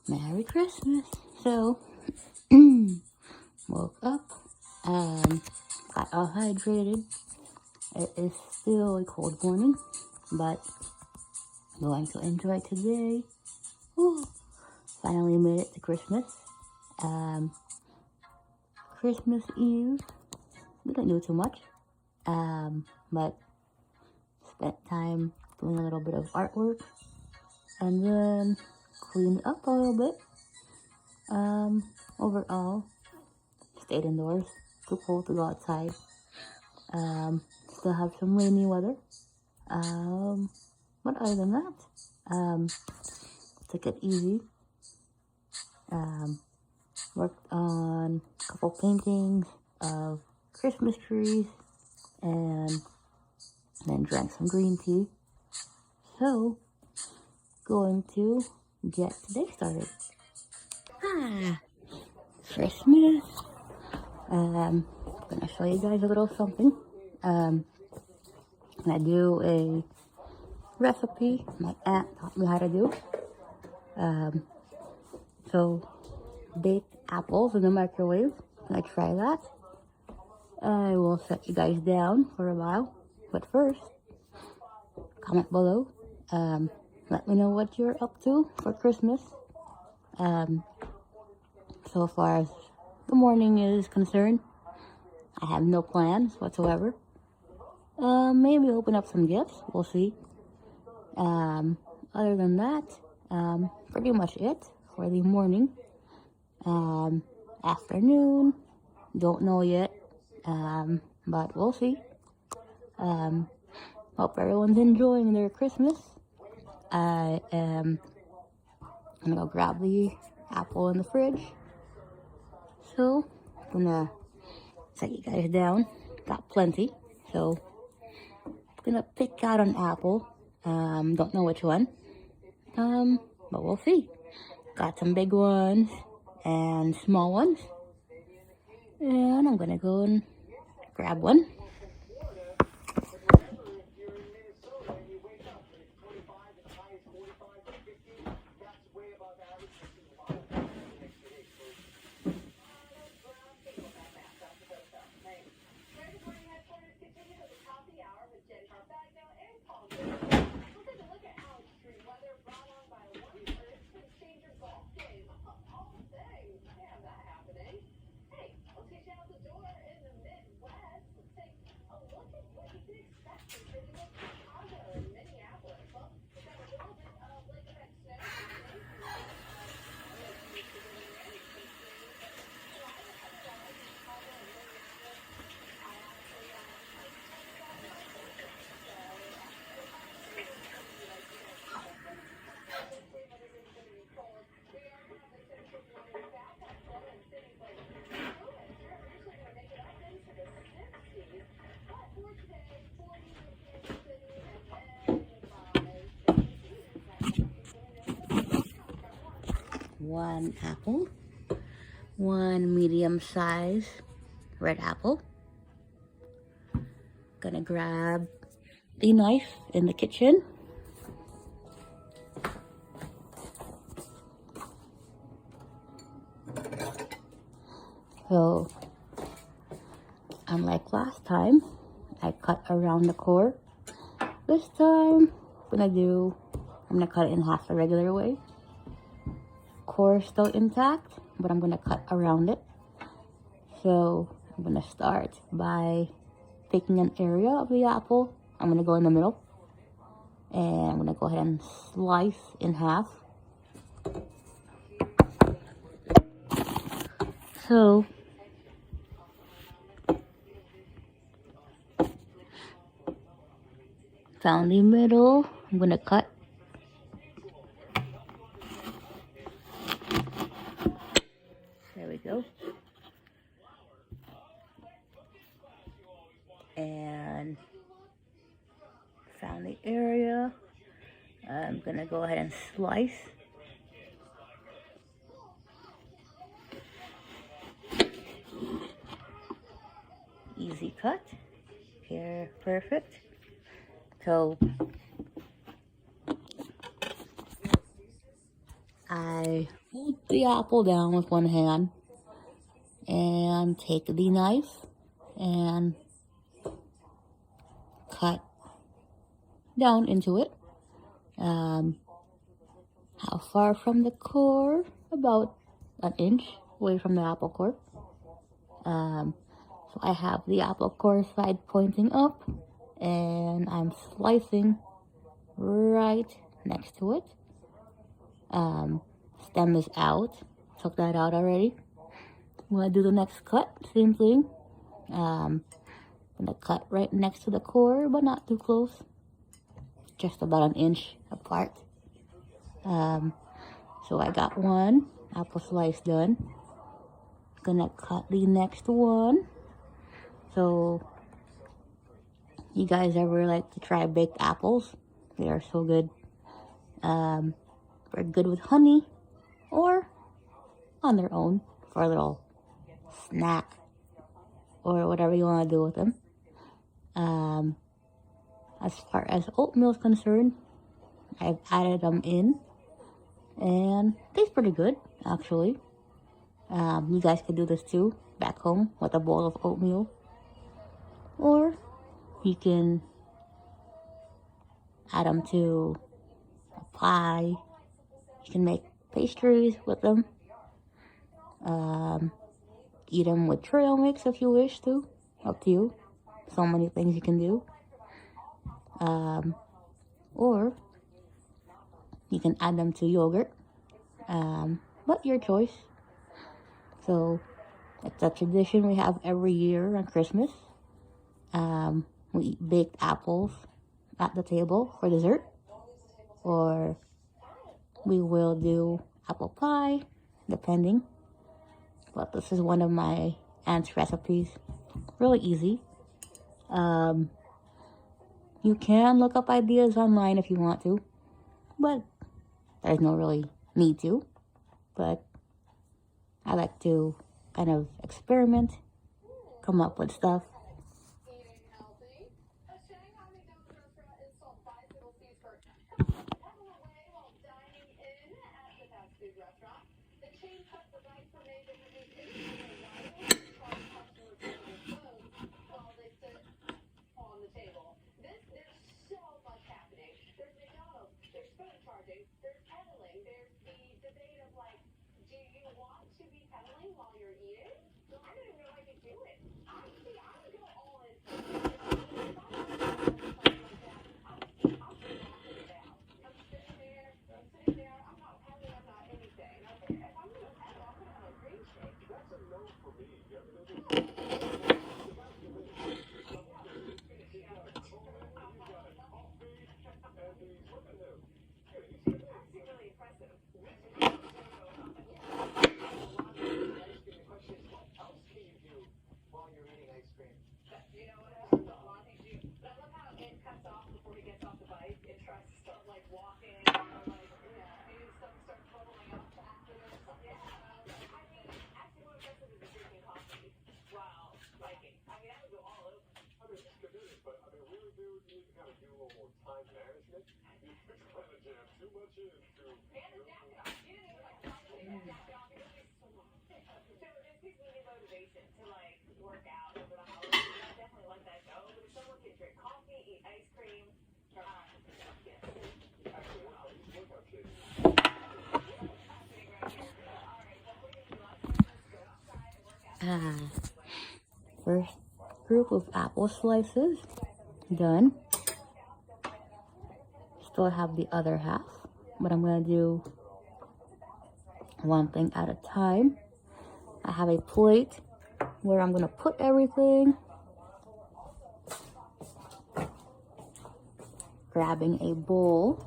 Merry Christmas. So, woke up, got all hydrated. It is still a cold morning, but going to enjoy today. Woo. Finally made it to Christmas. Christmas Eve, we didn't do too much, but spent time doing a little bit of artwork, and then cleaned up a little bit. Overall, stayed indoors. Too cold to go outside. Still have some rainy weather. But other than that, took it easy. Worked on a couple paintings of Christmas trees, and then drank some green tea. So, going to get today started. Christmas. I'm gonna show you guys a little something. I do a recipe my aunt taught me how to do. So, baked apples in the microwave. Can I try that? I will set you guys down for a while. But first, comment below. Let me know what you're up to for Christmas. So far as the morning is concerned, I have no plans whatsoever. Maybe open up some gifts. We'll see. Other than that, pretty much it for the morning. Afternoon, don't know yet. But we'll see. Hope everyone's enjoying their Christmas. I am gonna go grab the apple in the fridge. So, I'm gonna set you guys down. Got plenty. So, I'm gonna pick out an apple. Don't know which one. But we'll see. Got some big ones and small ones. And I'm gonna go and grab one. One apple, one medium size red apple. Gonna grab the knife in the kitchen. So, unlike last time, I cut around the core. This time, I'm gonna cut it in half the regular way. Core is still intact, but I'm gonna cut around it. So I'm gonna start by picking an area of the apple. I'm gonna go in the middle, and I'm gonna go ahead and slice in half. So found the middle. I'm gonna cut. There we go. And found the area. I'm gonna go ahead and slice. Easy cut. Here, perfect. So I hold the apple down with one hand and take the knife and cut down into it. How far from the core? About an inch away from the apple core. So I have the apple core side pointing up, and I'm slicing right next to it. Stem is out. Took that out already. I'm gonna do the next cut. Same thing. I'm gonna cut right next to the core, but not too close. Just about an inch apart. So I got one apple slice done. Gonna cut the next one. So, you guys ever like to try baked apples? They are so good. They're good with honey or on their own for a little snack or whatever you want to do with them. As far as oatmeal is concerned, I've added them in and tastes pretty good actually. You guys can do this too back home with a bowl of oatmeal, or you can add them to a pie. You can make pastries with them. Eat them with trail mix if you wish to. Up to you. So many things you can do. Or you can add them to yogurt. But your choice. So it's a tradition we have every year on Christmas. We eat baked apples at the table for dessert. Or we will do apple pie, depending. But this is one of my aunt's recipes. Really easy. You can look up ideas online if you want to, but there's no really need to. But I like to kind of experiment, come up with stuff. First group of apple slices done. Still have the other half, but I'm gonna do one thing at a time. I have a plate where I'm gonna put everything. Grabbing a bowl.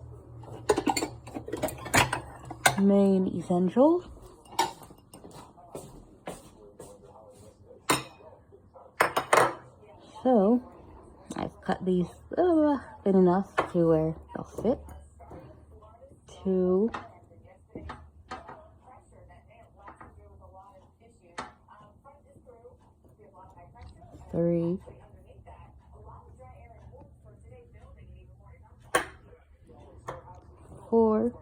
Main essentials. So, I've cut these thin enough to where they'll fit. 2, 3, 4,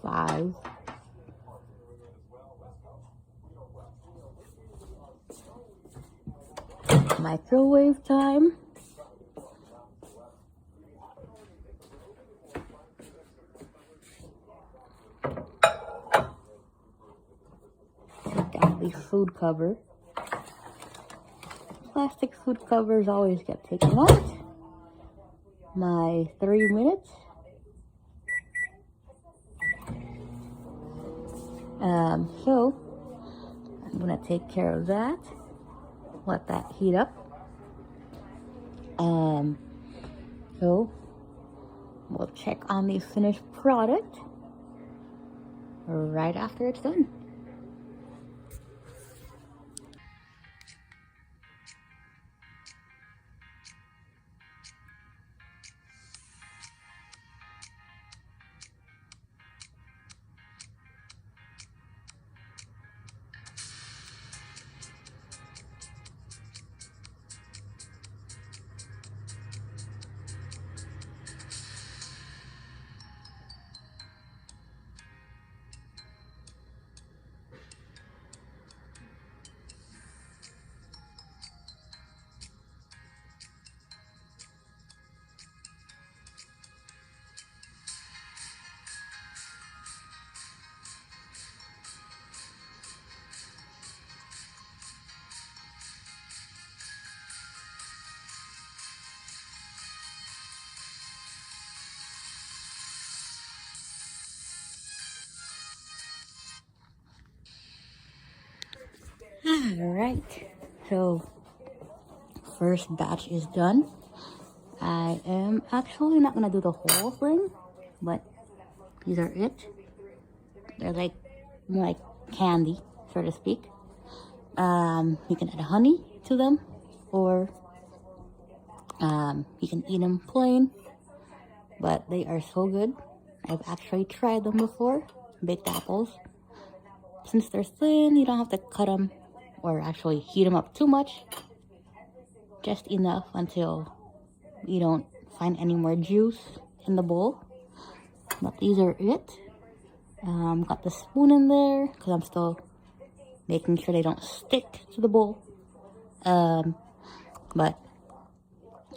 5. Microwave time. Got the food cover. Plastic food covers always get taken out. My 3 minutes. So I'm gonna take care of that. Let that heat up. So we'll check on the finished product right after it's done. Alright, so first batch is done. I am actually not gonna do the whole thing, but these are it. They're like candy, so to speak. You can add honey to them, or you can eat them plain, but they are so good. I've actually tried them before, baked apples. Since they're thin, you don't have to cut them or actually heat them up too much. Just enough until you don't find any more juice in the bowl. But these are it. Got the spoon in there because I'm still making sure they don't stick to the bowl. But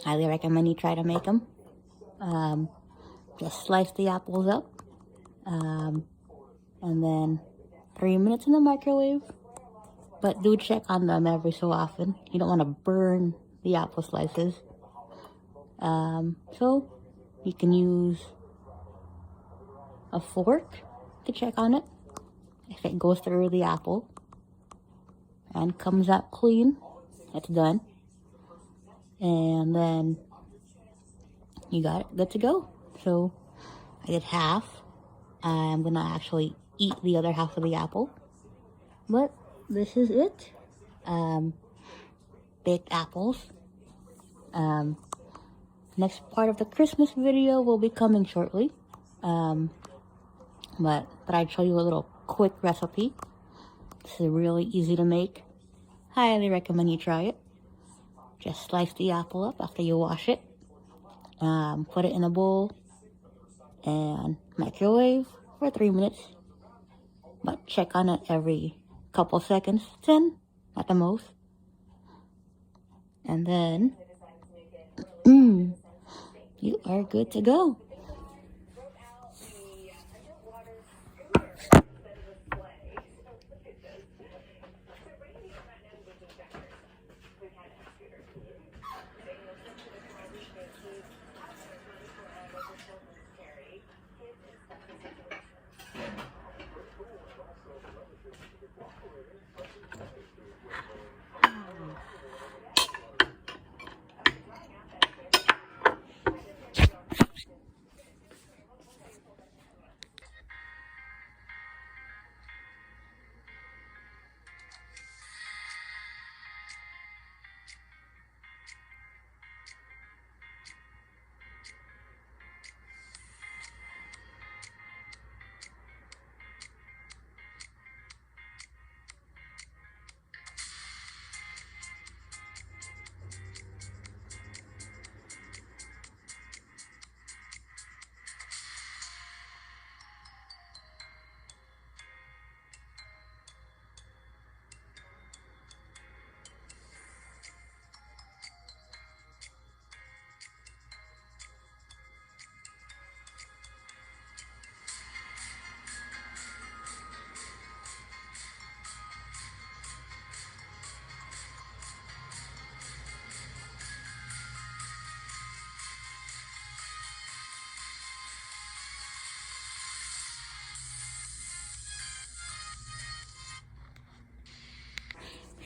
highly recommend you try to make them. Just slice the apples up, and then 3 minutes in the microwave. But do check on them every so often. You don't want to burn the apple slices. So you can use a fork to check on it if it goes through the apple and comes out clean. It's done, and then you got it good to go. So I did half. I'm gonna actually eat the other half of the apple, but this is it. Baked apples. Next part of the Christmas video will be coming shortly. But I'd show you a little quick recipe. This is really easy to make. Highly recommend you try it. Just slice the apple up after you wash it. Put it in a bowl and microwave for 3 minutes. But check on it every couple seconds, 10 at the most. And then you are good to go.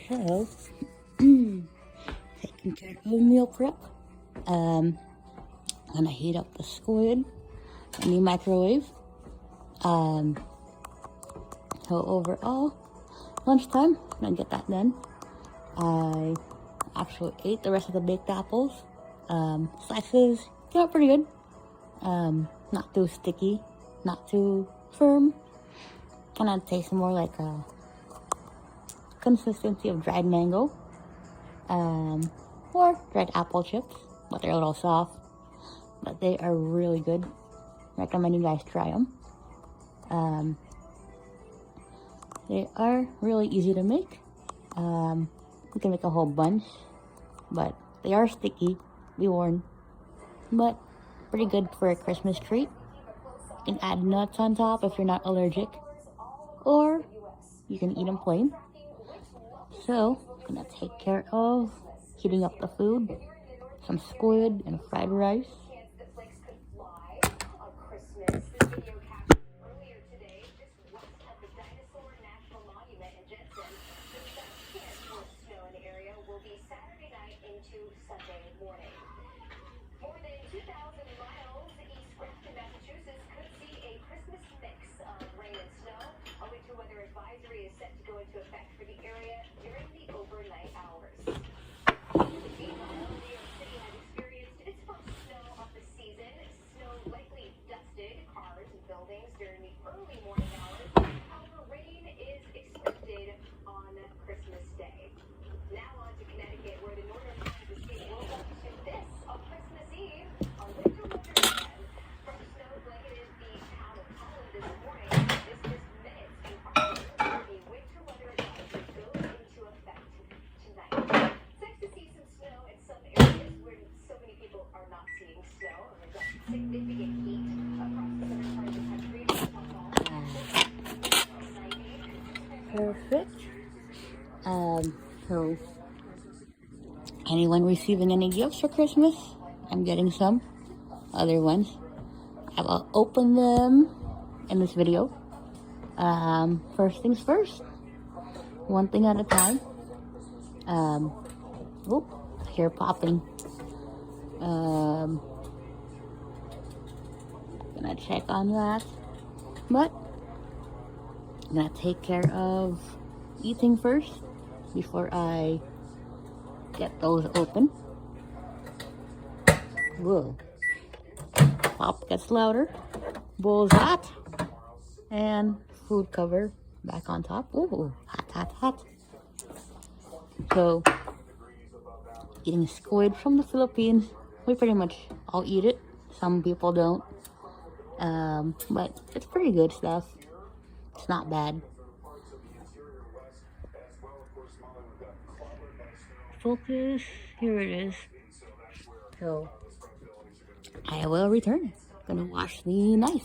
So, taking care of meal prep. I'm gonna heat up the squid in the microwave. So overall, lunchtime, I'm gonna get that done. I actually ate the rest of the baked apples. Slices came out pretty good. Not too sticky, not too firm. Kind of tastes more like a consistency of dried mango, or dried apple chips, but they're a little soft. But they are really good. Recommend you guys try them. They are really easy to make. You can make a whole bunch, but they are sticky, be warned. But pretty good for a Christmas treat. You can add nuts on top if you're not allergic, or you can eat them plain. So, I'm gonna take care of heating up the food, some squid and fried rice. Perfect. So anyone receiving any gifts for Christmas? I'm getting some other ones. I will open them in this video. First things first, one thing at a time. Oop, hair popping. Gonna check on that, but I'm gonna take care of eating first before I get those open. Whoa. Pop gets louder. Bowl's hot. And food cover back on top. Ooh, hot, hot, hot. So, eating squid from the Philippines. We pretty much all eat it. Some people don't. But it's pretty good stuff. It's not bad. Focus. Here it is. So, I will return. Gonna wash the knife.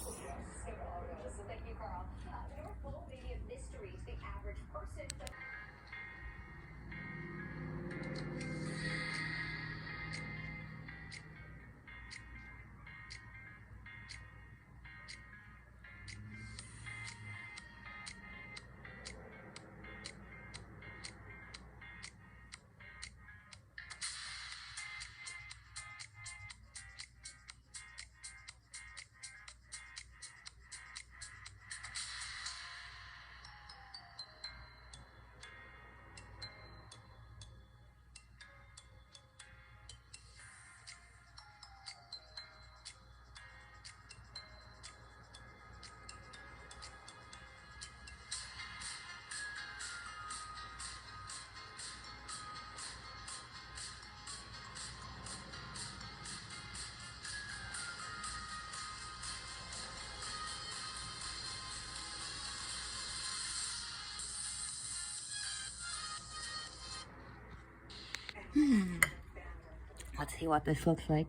Let's see what this looks like.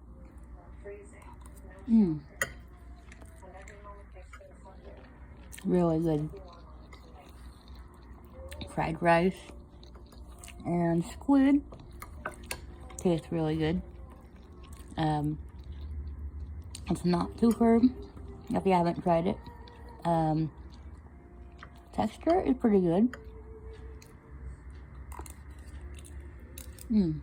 Really good. Fried rice and squid. Tastes really good. It's not too firm if you haven't tried it. Texture is pretty good. Mm.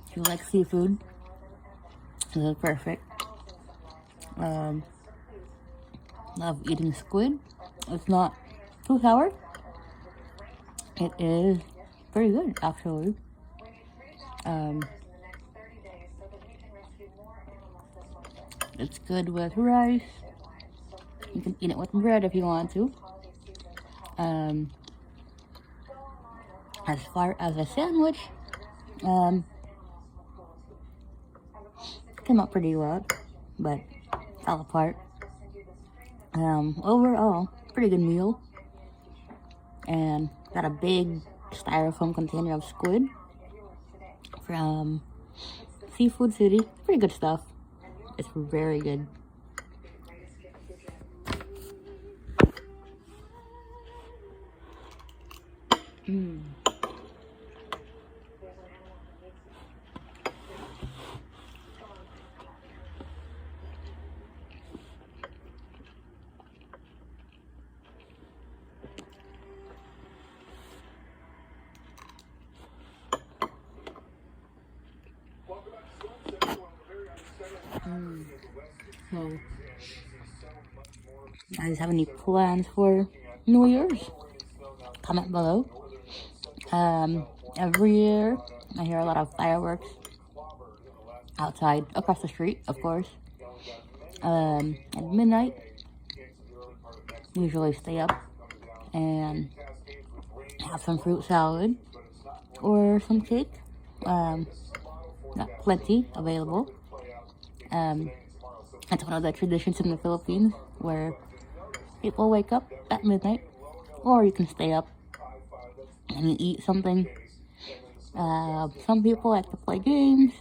If you like seafood, this is perfect. Love eating squid. It's not too sour. It is pretty good, actually. It's good with rice. You can eat it with bread if you want to. As far as a sandwich, came out pretty well, but fell apart. Overall, pretty good meal. And got a big styrofoam container of squid from Seafood City. Pretty good stuff. It's very good. So, you guys have any plans for New Year's? Comment below. Every year, I hear a lot of fireworks outside, across the street, of course. At midnight, usually stay up and have some fruit salad or some cake. Got plenty available. It's one of the traditions in the Philippines where people wake up at midnight, or you can stay up and you eat something. Some people like to play games,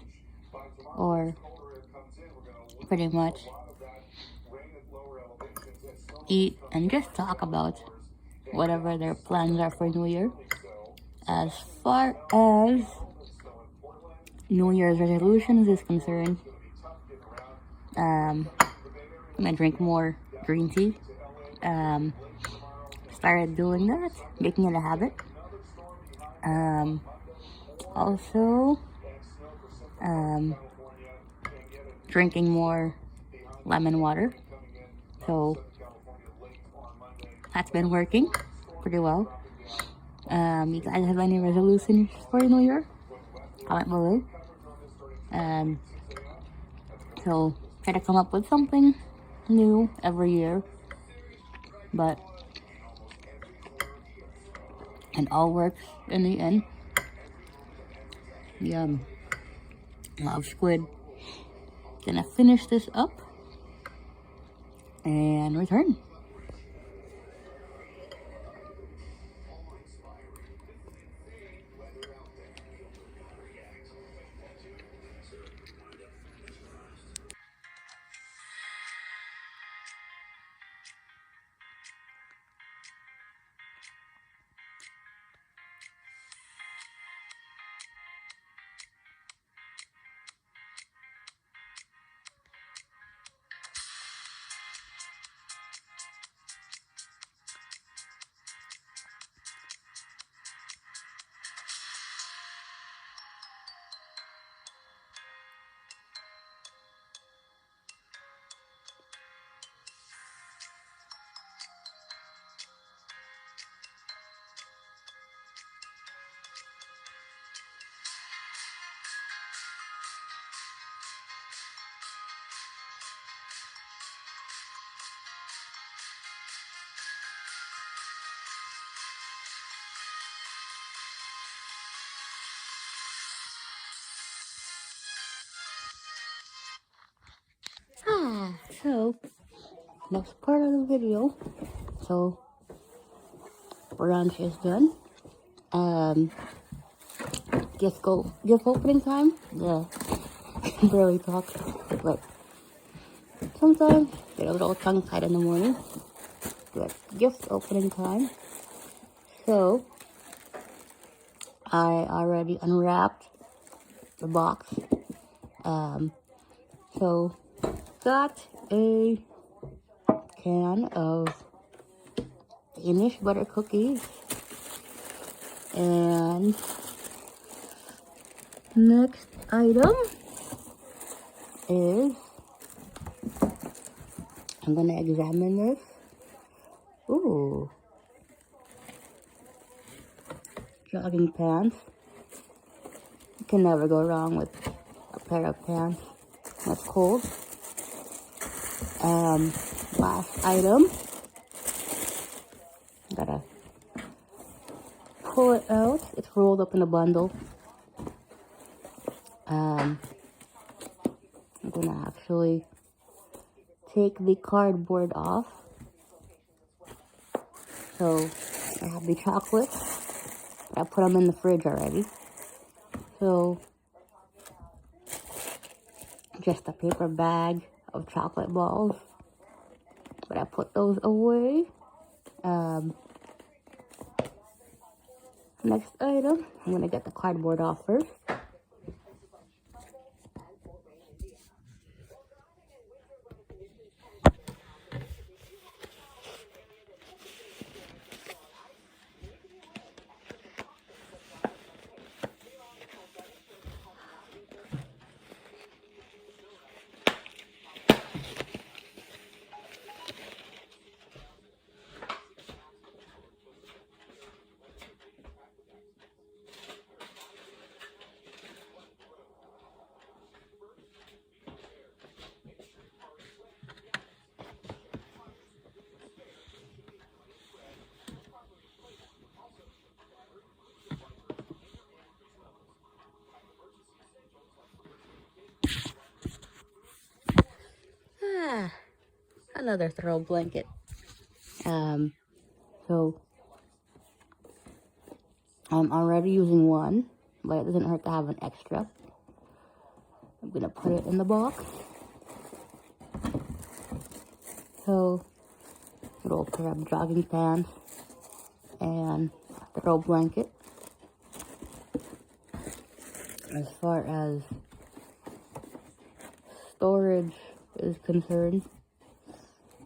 or pretty much eat and just talk about whatever their plans are for New Year. As far as New Year's resolutions is concerned, I'm gonna drink more green tea. Started doing that, making it a habit. Also, drinking more lemon water. So that's been working pretty well. You guys have any resolutions for New Year? Comment below. So try to come up with something new every year, but it all works in the end. Yum. Love squid. Gonna finish this up and return. So next part of the video. So brunch is done. Gift opening time. Yeah, barely talk, but sometimes get a little tongue tied in the morning. But gift opening time. So I already unwrapped the box. So got a can of Danish butter cookies. And next item is, I'm gonna examine this. Ooh. Jogging pants. You can never go wrong with a pair of pants that's cold. Last item. Gotta pull it out. It's rolled up in a bundle. I'm gonna actually take the cardboard off. So I have the chocolates. I put them in the fridge already. So just a paper bag of chocolate balls. But I put those away. Next item, I'm gonna get the cardboard off first. Another throw blanket. So I'm already using one, but it doesn't hurt to have an extra. I'm gonna put it in the box. So little pair of jogging pants and a throw blanket. As far as storage is concerned,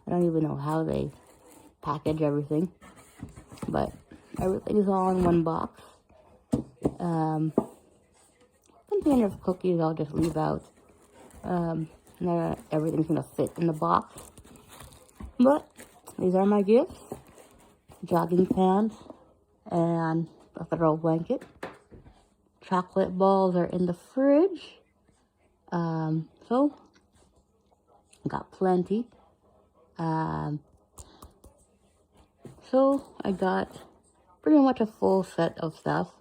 I don't even know how they package everything, but everything is all in one box. Container of cookies I'll just leave out. Not everything's gonna fit in the box, but these are my gifts: jogging pants and a throw blanket. Chocolate balls are in the fridge. So got plenty. So I got pretty much a full set of stuff.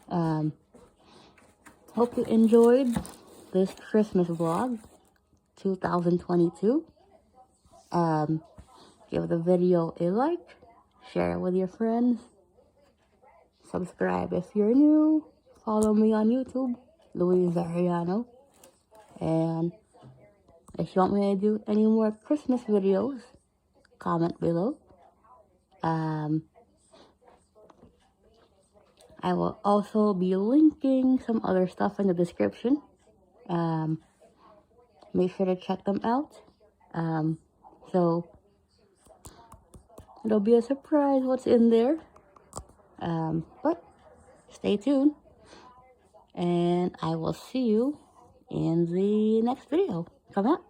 Hope you enjoyed this Christmas vlog 2022. Give the video a like, share it with your friends, subscribe if you're new, follow me on YouTube, Louise Arellano, and if you want me to do any more Christmas videos, comment below. I will also be linking some other stuff in the description. Make sure to check them out. So it'll be a surprise what's in there. But stay tuned. And I will see you in the next video. Come out.